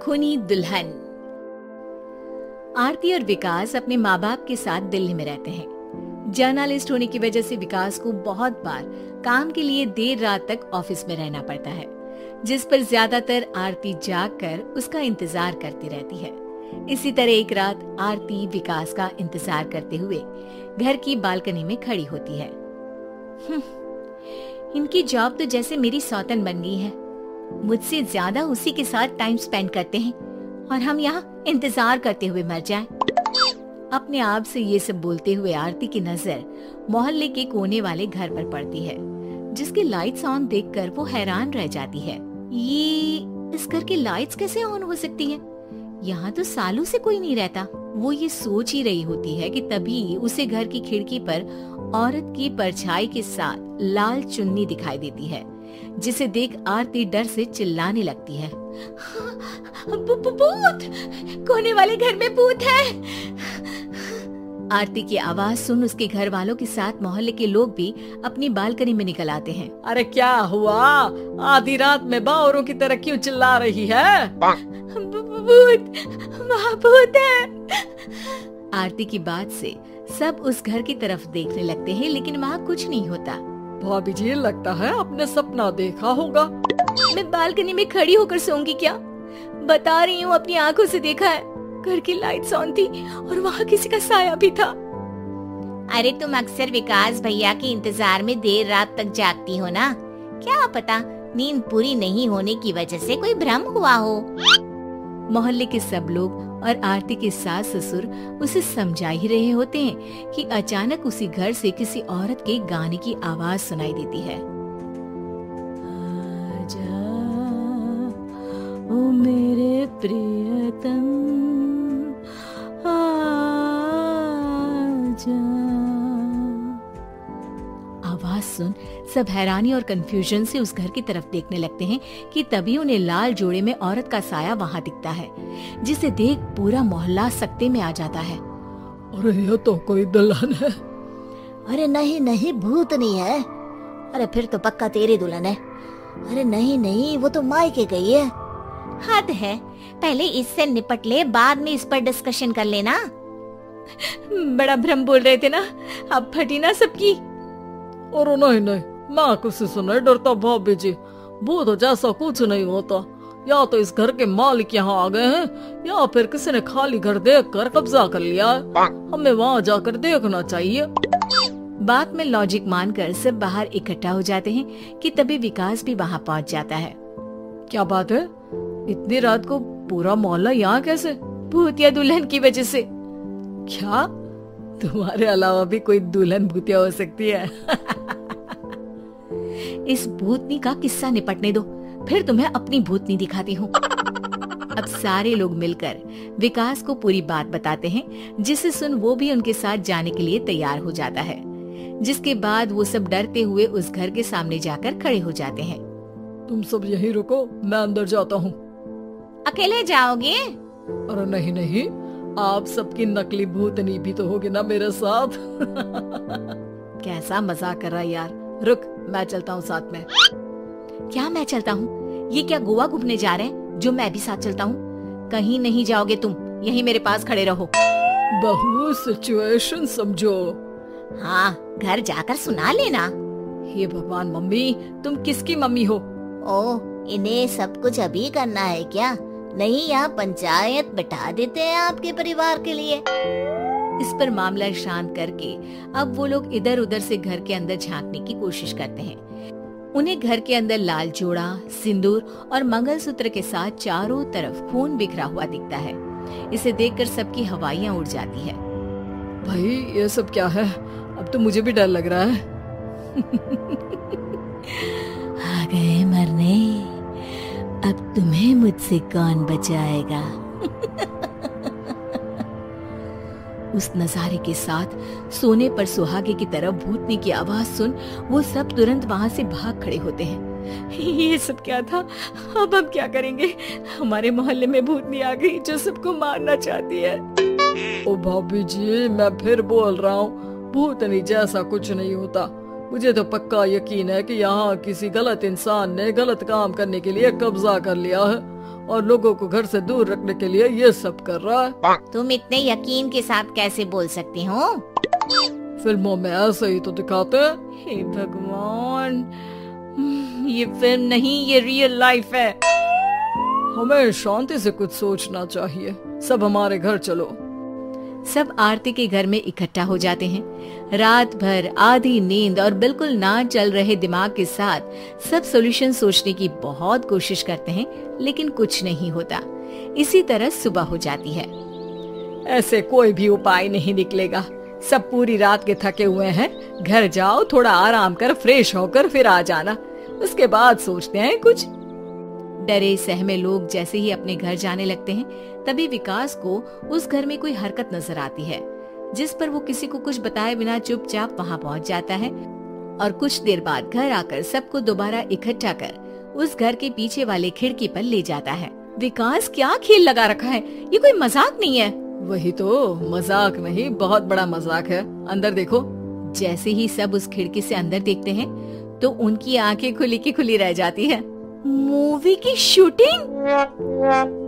खूनी दुल्हन। आरती और विकास अपने माँ बाप के साथ दिल्ली में रहते हैं। जर्नलिस्ट होने की वजह से विकास को बहुत बार काम के लिए देर रात तक ऑफिस में रहना पड़ता है, जिस पर ज्यादातर आरती जागकर उसका इंतजार करती रहती है। इसी तरह एक रात आरती विकास का इंतजार करते हुए घर की बालकनी में खड़ी होती है। इनकी जॉब तो जैसे मेरी सौतन बन गई है। मुझसे ज्यादा उसी के साथ टाइम स्पेंड करते हैं और हम यहाँ इंतजार करते हुए मर जाएं। अपने आप से ये सब बोलते हुए आरती की नजर मोहल्ले के कोने वाले घर पर पड़ती है, जिसके लाइट्स ऑन देखकर वो हैरान रह जाती है। ये इस घर की लाइट्स कैसे ऑन हो सकती हैं? यहाँ तो सालों से कोई नहीं रहता। वो ये सोच ही रही होती है कि तभी उसे घर की खिड़की पर औरत की परछाई के साथ लाल चुन्नी दिखाई देती है, जिसे देख आरती डर से चिल्लाने लगती है। भूत! कोने वाले घर में भूत है। आरती की आवाज सुन उसके घर वालों के साथ मोहल्ले के लोग भी अपनी बालकनी में निकल आते हैं। अरे क्या हुआ? आधी रात में बावरों की तरह क्यों चिल्ला रही है? भूत! वहाँ भूत है। आरती की बात से सब उस घर की तरफ देखने लगते हैं, लेकिन वहाँ कुछ नहीं होता। भाभी जी, लगता है आपने सपना देखा होगा। मैं बालकनी में खड़ी होकर सोऊंगी क्या? बता रही हूँ, अपनी आंखों से देखा है। घर की लाइट्स ऑन थी और वहाँ किसी का साया भी था। अरे तुम अक्सर विकास भैया के इंतजार में देर रात तक जागती हो ना, क्या पता नींद पूरी नहीं होने की वजह से कोई भ्रम हुआ हो। मोहल्ले के सब लोग और आरती के सास ससुर उसे समझा ही रहे होते हैं कि अचानक उसी घर से किसी औरत के गाने की आवाज सुनाई देती है। आजा ओ मेरे प्रियतम, आजा। आवाज सुन सब हैरानी और कंफ्यूजन से उस घर की तरफ देखने लगते हैं कि तभी उन्हें लाल जोड़े में औरत का साया वहाँ दिखता है, जिसे देख पूरा मोहल्ला सकते में आ जाता है। अरे ये तो कोई दुल्हन है। अरे नहीं नहीं, भूत नहीं है। अरे फिर तो पक्का तेरी दुल्हन है। अरे नहीं नहीं, वो तो मायके गई है। हद है, पहले इससे निपट ले, बाद में इस पर डिस्कशन कर लेना। बड़ा भ्रम बोल रहे थे ना, अब फटी ना सबकी। और नहीं नहीं, मैं किसी से नहीं डरता भाभी जी। भूत जैसा कुछ नहीं होता। या तो इस घर के मालिक यहाँ आ गए हैं, या फिर किसी ने खाली घर देखकर कब्जा कर लिया है। हमें वहाँ जाकर देखना चाहिए। बात में लॉजिक मानकर सब बाहर इकट्ठा हो जाते हैं कि तभी विकास भी वहाँ पहुँच जाता है। क्या बात है? इतनी रात को पूरा मोहल्ला यहाँ कैसे? भूतिया दुल्हन की वजह से। क्या तुम्हारे अलावा भी कोई दुल्हन भूतिया हो सकती है? इस भूतनी का किस्सा निपटने दो, फिर तुम्हें अपनी भूतनी दिखाती हूँ। अब सारे लोग मिलकर विकास को पूरी बात बताते हैं, जिसे सुन वो भी उनके साथ जाने के लिए तैयार हो जाता है। जिसके बाद वो सब डरते हुए उस घर के सामने जाकर खड़े हो जाते हैं। तुम सब यहीं रुको, मैं अंदर जाता हूँ। अकेले जाओगे? अरे नहीं नहीं, आप सबकी नकली भूतनी भी तो होगी ना मेरे साथ। कैसा मजाक कर रहा है यार। रुक, मैं चलता हूँ साथ में। क्या मैं चलता हूँ? ये क्या गोवा घूमने जा रहे हैं जो मैं भी साथ चलता हूँ? कहीं नहीं जाओगे तुम, यहीं मेरे पास खड़े रहो। बहू सिचुएशन समझो। हाँ, घर जाकर सुना लेना। हे भगवान, मम्मी तुम किसकी मम्मी हो? ओ, इन्हें सब कुछ अभी करना है क्या? नहीं, यहाँ पंचायत बैठा देते हैं आपके परिवार के लिए। इस पर मामला शांत करके अब वो लोग इधर उधर से घर के अंदर झांकने की कोशिश करते हैं। उन्हें घर के अंदर लाल जोड़ा, सिंदूर और मंगलसूत्र के साथ चारों तरफ खून बिखरा हुआ दिखता है। इसे देखकर सबकी हवाइयां उड़ जाती है। भाई ये सब क्या है? अब तो मुझे भी डर लग रहा है। आ गए मरने, अब तुम्हें मुझसे कौन बचाएगा? उस नजारे के साथ सोने पर सुहागे की तरफ भूतनी की आवाज सुन वो सब तुरंत वहाँ से भाग खड़े होते हैं। ये सब क्या था? अब हम क्या करेंगे? हमारे मोहल्ले में भूतनी आ गई जो सबको मारना चाहती है। ओ भाभी जी, मैं फिर बोल रहा हूँ, भूतनी जैसा कुछ नहीं होता। मुझे तो पक्का यकीन है कि यहाँ किसी गलत इंसान ने गलत काम करने के लिए कब्जा कर लिया है और लोगों को घर से दूर रखने के लिए ये सब कर रहा है। तुम इतने यकीन के साथ कैसे बोल सकते हो? फिल्मों में ऐसे ही तो दिखाते हैं। हे भगवान, ये फिल्म नहीं, ये रियल लाइफ है। हमें शांति से कुछ सोचना चाहिए। सब हमारे घर चलो। सब आरती के घर में इकट्ठा हो जाते हैं। रात भर आधी नींद और बिल्कुल ना चल रहे दिमाग के साथ सब सॉल्यूशन सोचने की बहुत कोशिश करते हैं, लेकिन कुछ नहीं होता। इसी तरह सुबह हो जाती है। ऐसे कोई भी उपाय नहीं निकलेगा। सब पूरी रात के थके हुए हैं। घर जाओ, थोड़ा आराम कर, फ्रेश होकर फिर आ जाना, उसके बाद सोचते हैं कुछ। डरे सहमे लोग जैसे ही अपने घर जाने लगते हैं, तभी विकास को उस घर में कोई हरकत नजर आती है, जिस पर वो किसी को कुछ बताए बिना चुपचाप वहाँ पहुँच जाता है और कुछ देर बाद घर आकर सबको दोबारा इकट्ठा कर उस घर के पीछे वाले खिड़की पर ले जाता है। विकास, क्या खेल लगा रखा है? ये कोई मजाक नहीं है। वही तो, मजाक नहीं, बहुत बड़ा मजाक है। अंदर देखो। जैसे ही सब उस खिड़की से अंदर देखते हैं तो उनकी आंखें खुली की खुली रह जाती है। मूवी की शूटिंग?